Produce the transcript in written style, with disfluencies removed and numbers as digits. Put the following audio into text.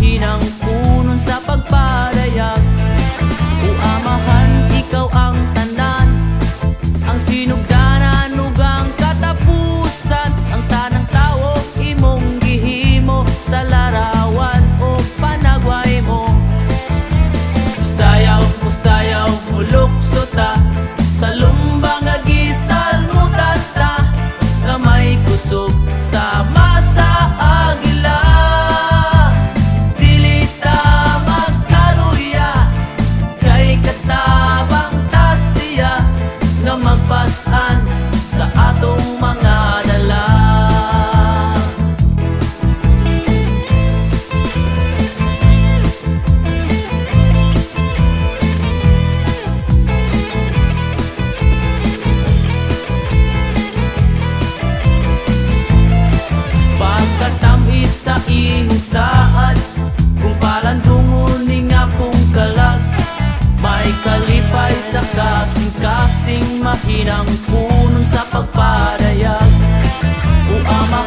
mahinang punon sa pagpadayag. O amahan, ikaw ang tanan, ang sinugdanan ug ang katapusan. Ang tanang tawo imong gihimo sa larawan o panagway mo. Sayaw, mulukso ta sa lumbang nga gisalmutan ta, nga may kusog sa masa agila. Dili ta magkaruya, kay katabang ta siya, nga magpasan sa atong mga dala. Pagkatamis sa iyong saad, kung palandungon ni nga pong kalag, may kalipay sa kasing-kasing, mahinang punon sa pagpadayag. O ama